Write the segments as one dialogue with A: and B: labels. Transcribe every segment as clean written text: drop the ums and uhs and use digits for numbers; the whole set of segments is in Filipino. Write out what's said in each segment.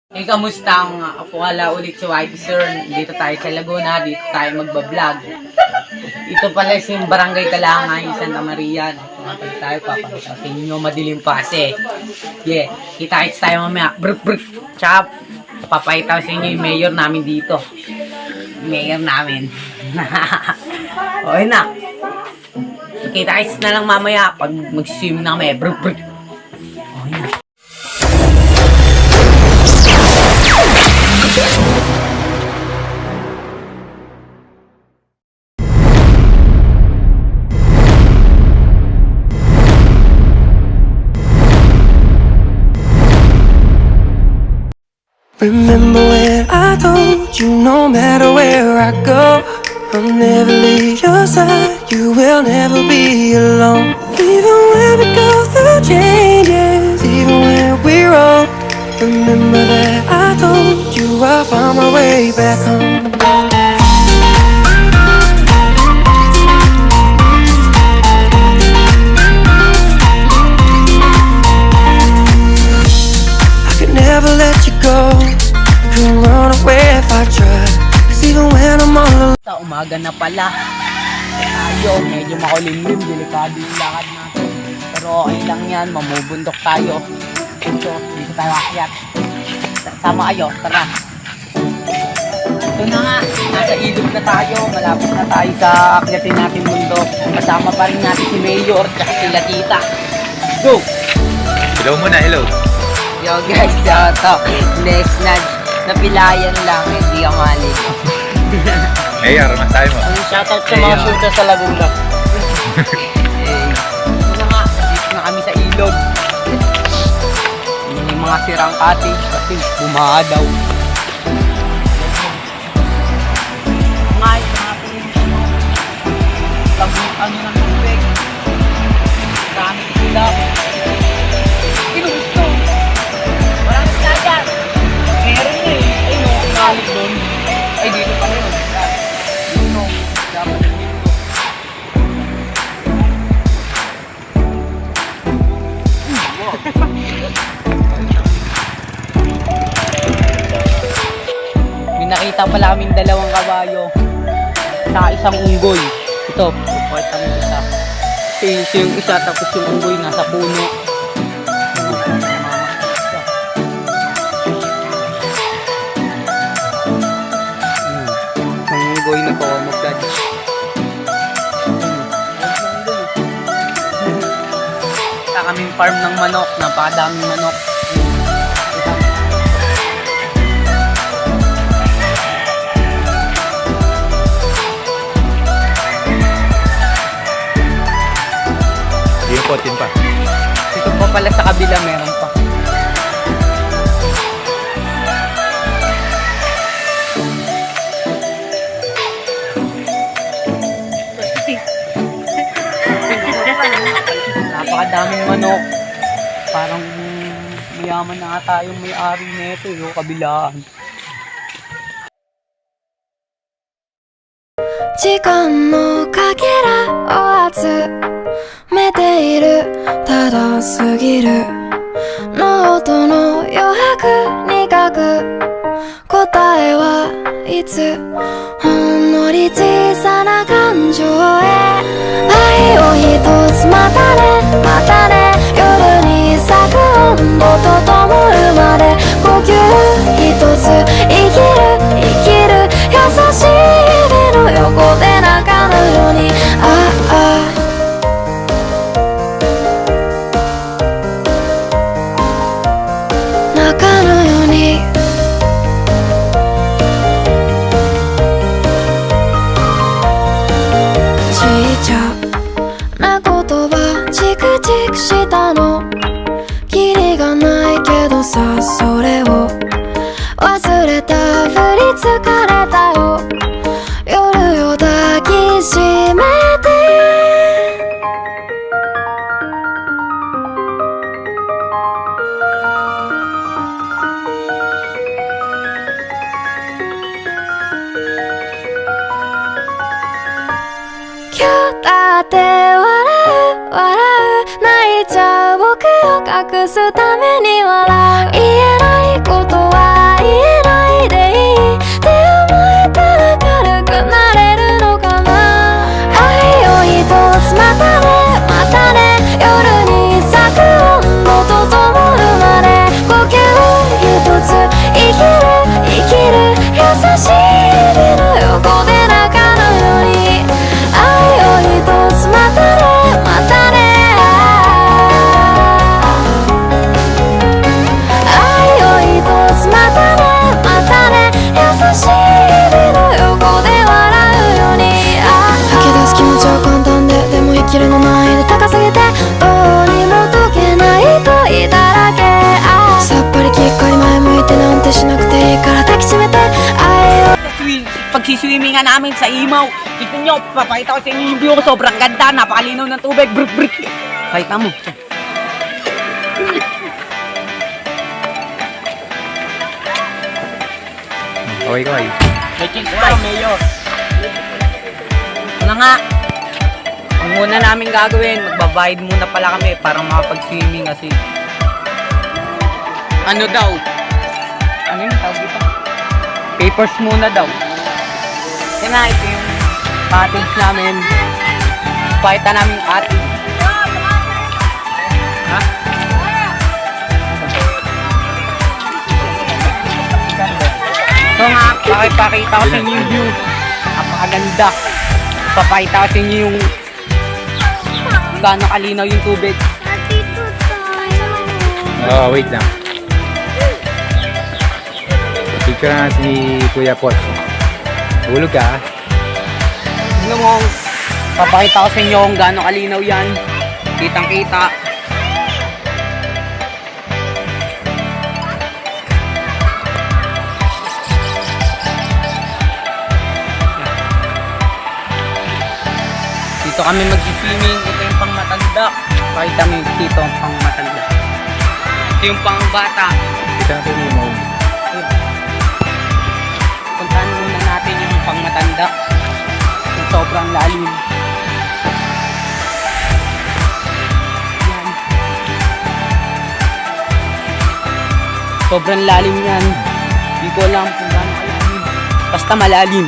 A: Kamusta ang Apokala ulit si Whitey Sir? Dito tayo sa Laguna, dito tayo magbablog. Ito pala yung Barangay Talangay, Santa Maria. Tumatag tayo, papakita sa inyo, madilim pa kasi. Yeah, kita-kits tayo mamaya. Bruk bruk. Tsaka, papakita sa inyo yung mayor namin dito. Mayor namin. Okay na. Kita-kits na lang mamaya pag mag-swim na kami. Bruk bruk. Okay na.
B: Remember when I told you no matter where I go, I'll never leave your side, you will never be alone. Even when we go through changes, even when we're wrong, remember that I told you I'll find my way back home. I could never let you go, couldn't run away if I tried, 'cause even when I'm all alone.
A: Sa umaga na pala. Tayo, medyo makulimlim, delikado yung lakad natin. Pero okay lang yan, mamubundok tayo. Dito tayo akyat. Sama kayo, tara. Ito na nga, nasa ilog na tayo, malapit na tayo sa akyatin natin bundok. Kasama pa rin natin si Mayor, at sila tita. Go!
C: Hello muna, hello.
A: Yo guys, shout out. Next na, napilayan lang, hindi ang mali.
C: Mayor, masahe mo.
A: Shoutout sa mga shooter sa Laguna. Ito na nga, dito na kami sa ilog. Yung mga sirang cottage kasi bumaha daw. Ngayon natin labutan ng tubig. Maraming sila. Sino gusto? Walang sila dyan. Meron na eh. Ay no, pinalik doon. Ay dito pa rin. May nakita pala kaming dalawang kabayo sa isang unggoy. Ito, puport ang isa. Ito yung isa, tapos yung unggoy nasa puno. Ang unggoy na pawamagdad. Kita kaming farm ng manok, napakadaming manok.
C: Potin pa.
A: Dito pa pala sa kabila meron pa. Napakadaming manok. Parang mayaman na ata yung may-ari nito yung kabilaan.
D: 時間のかけらを集めているただ過ぎるノートの余白に書く答えはいつほんのり小さな感情へ愛を一つまたねまたね夜に咲く温度と灯るまで呼吸一つ生きる生きる優しい目の横で泣かぬように泣かぬようにちっちゃな言葉チクチクしたのキリがないけどさそれを忘れたふり疲れたよ夜を抱きしめて今日だって笑う笑う泣いちゃう僕を隠すために笑う言えないことは
A: pagsiswimingan namin sa Imaw. Tignan nyo, papakita ko sa inyo yung view ko. Sobrang ganda, napakalinaw ng tubig. Bruk, bruk. Pakita mo.
C: Okay, okay.
A: May chicks pa, Mayor. Ano nga? Ang muna namin gagawin, magbabayad muna pala kami para makapag-swimming kasi. Ano daw? Ano yung tawag dito? Papers muna daw. Yan na, ito yung cottage namin. Pakita namin yung cottage. Ha? So nga, pakipakita ko sa inyo yung view. Napakaganda. Papakita ko sa inyo yung gaano kalinaw yung tubig.
C: Oh, wait lang. Picture na si Kuya Pot. Hulog ka.
A: Tignan mo, papakita ko sa inyo kung gaano kalinaw yan. Kitang-kita. Dito kami mag-swimming. Ito yung pang matanda. Pakita mo dito ang pang matanda. Ito yung pang bata.
C: Kita natin yung mo.
A: Puntahan muna natin yung pang matanda. Yung sobrang lalim. Yan. Sobrang lalim yan. Hindi ko alam kung gaano kalalim. Basta malalim.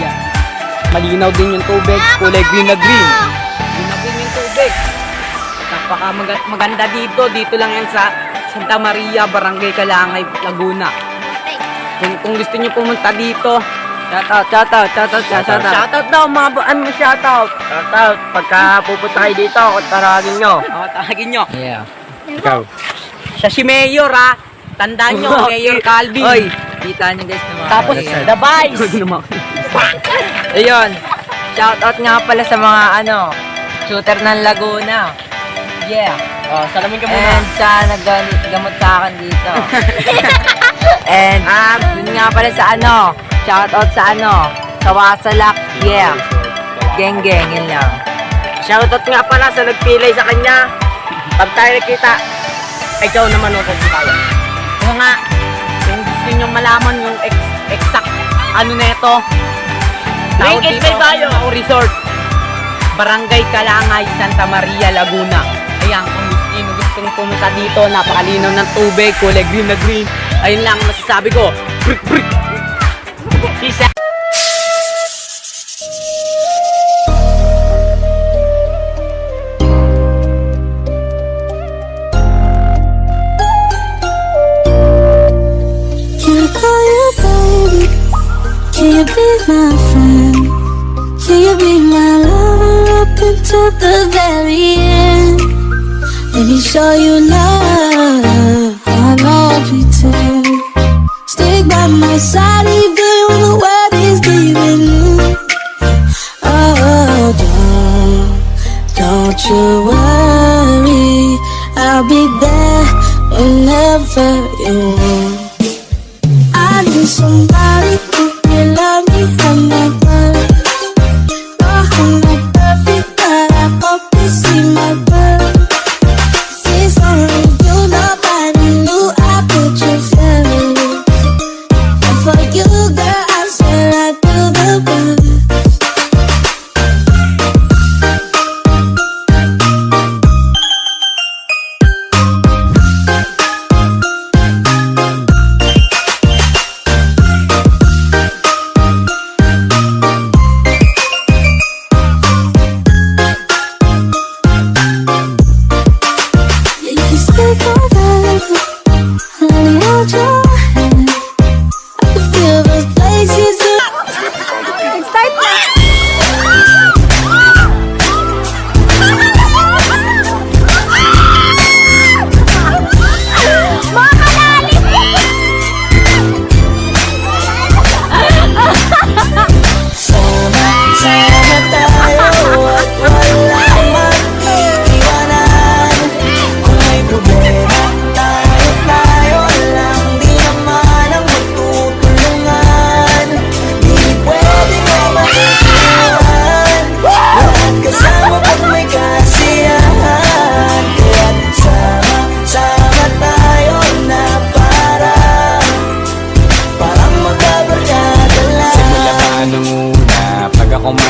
A: Yan. Malinaw din yung tubig. Kulay green na green. Green na green yung tubig. Napaka maganda dito. Dito lang yan sa Santa Maria, Barangay Kalangay, Laguna. Kung gusto niyo pumunta dito, shoutout daw mga shoutout.
E: Shoutout. Pagka pupunta kayo dito, tawagin nyo.
A: Tawagin nyo.
C: Yeah. Ikaw.
A: Siya si Mayor ha. Tandaan nyo, Mayor Calvin.
E: Oy, kita nyo guys na mga
A: Tapos, The Vice.
E: Ayun. Shoutout nga pala sa mga shooter ng Laguna.
A: Yeah. Oh, salamin ka muna.
E: And sa naggamot sa akin dito. And yun nga pala sa shoutout sa sa Wasalak. Yeah. Geng geng, yun lang.
A: Shoutout nga pala sa nagpilay sa kanya. Pag tayo nakita, ikaw naman o tayo. Kung nga, kung gusto nyo malaman yung exact na ito, tawag dito ang resort. Barangay Kalangay, Santa Maria, Laguna. Ayan, kung gustong pumunta dito, napakalinaw ng tubig, kulay green na green. Ayun lang ang masasabi ko. Brik, brik. Peace out.
F: Can I call you baby? Can you be my friend? Can you be my lover up until the very end? Let me show you love, I won't pretend. Stick by my side even when the world is giving in. Oh, don't you worry, I'll be there whenever you want. I need somebody who can love me and my world. No, I'm not perfect, but I hope you see my world. See something you nobody knew, I put you first. And for you, girl, I swear I'd do the worst. You can stay forever, only hold your hand. I can feel those places. Start now. Sama-sama tayo at walang mag-iwanan. Kung may problema, tayo lang. Di na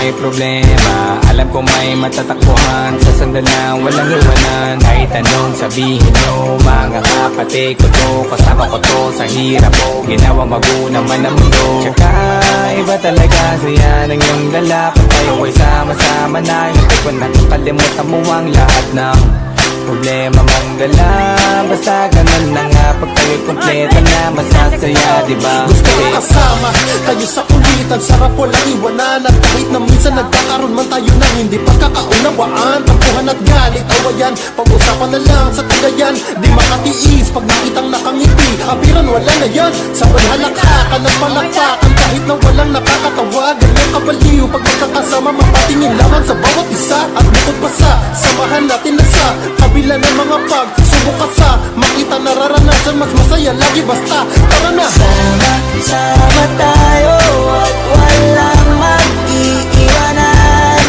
G: may problema. Alam ko may matatakbuhan sa sandalang walang iwanan. Kahit anong sabihin nyo, mga kapatid ko to, kasama ko to sa hirap ko, ginawang magulang man ang mundo. Tsaka iba talaga saya ng iyong dala. Pag tayo ay sama-sama na, hindi ko nakakalimutan mo ang lahat ng problema mong dala. Basta ganun na nga, pag tayo'y kompleto na, masasaya, diba?
H: Gusto ko kasama kayo sa kulitan, sarap walang iwanan. At kahit na minsan nagkakaroon man tayo ng hindi pagkakaunawaan, tampuhan at galit, awayan, pag-usapan na lang sa tagayan. Di makatiis pag nakitang nakangiti, abiran wala na yan. Sabay halakhakan at palakpakan, kahit na walang nakakatawa. Ganyan kabaliw pag magkakasama, mapatingin lamang sa bawat isa. At bukod pa sa samahan natin na sa kabila ng mga pagsubok at sa makita nararanasan, mas masaya lagi basta tara na.
B: Sama tayo at walang mag-iiwanan.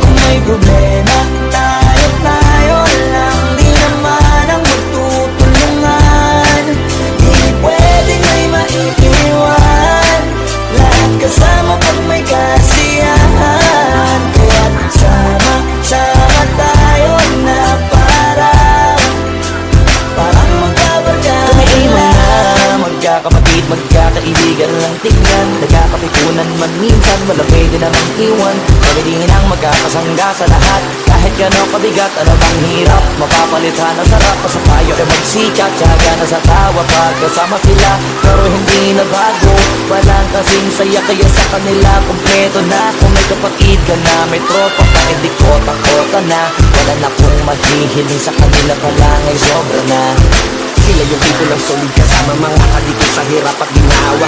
B: Kung may problema, tayo lang, di naman ang magtutulungan. Di pwedeng may maiiwan, lahat kasama pag may kasiyahan. Kaya sama tayo na parang magkabarkada. Magkakapatid, magkakaibigan lang tingnan, nagkakapikunan man minsan, wala pwede namang iwan. Kami din ang magkakasangga sa lahat, kahit gano'ng kabigat, ano bang hirap, mapapalitan ang sarap. Sa tayo ay magsikat, tsaga na sa tawa pagkasama sila, pero hindi na bago. Walang kasing saya kaya sa kanila, kompleto na. Kung may kapatid ka na, may tropa ka, hindi kota-kota na. Wala na kong mahihiling sa kanila, palangay sobra na. Sila yung tipo ng solid kasama, mga kadikit sa hirap at ginawa.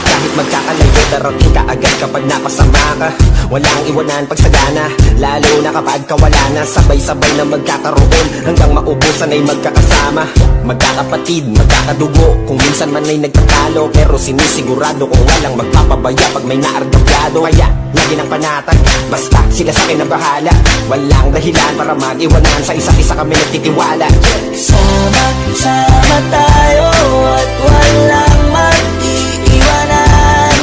B: Kahit magkakalayo, darating ka agad kapag napasama ka. Walang iwanan pag sagana, lalo na kapag kawala na. Sabay-sabay na magkakaroon, hanggang maubusan ay magkakasama. Magkakapatid, magkakadugo, kung minsan man ay nagtatalo, pero sinisigurado kung walang magpapabaya pag may naargabyado. Kaya, lagi ng panatag, basta sila sa akin ang bahala. Walang dahilan para mag-iwanan, sa isa't isa kami nagtitiwala. Sama tayo at walang mag-iiwanan.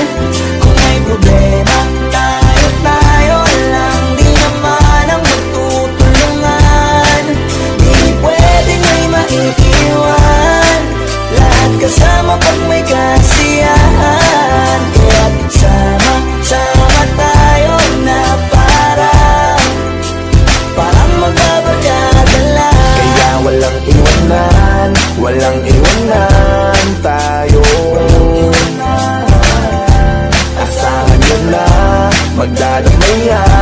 B: Kung may problema, tayo lang, di naman ang magtutulungan. Di pwedeng may maiiwan, lahat kasama pag may kasiyahan. Kaya sama tayo na parang magbabarkada lang. Kaya walang iwanan tayo. Asahan nyo na, magdadamayan.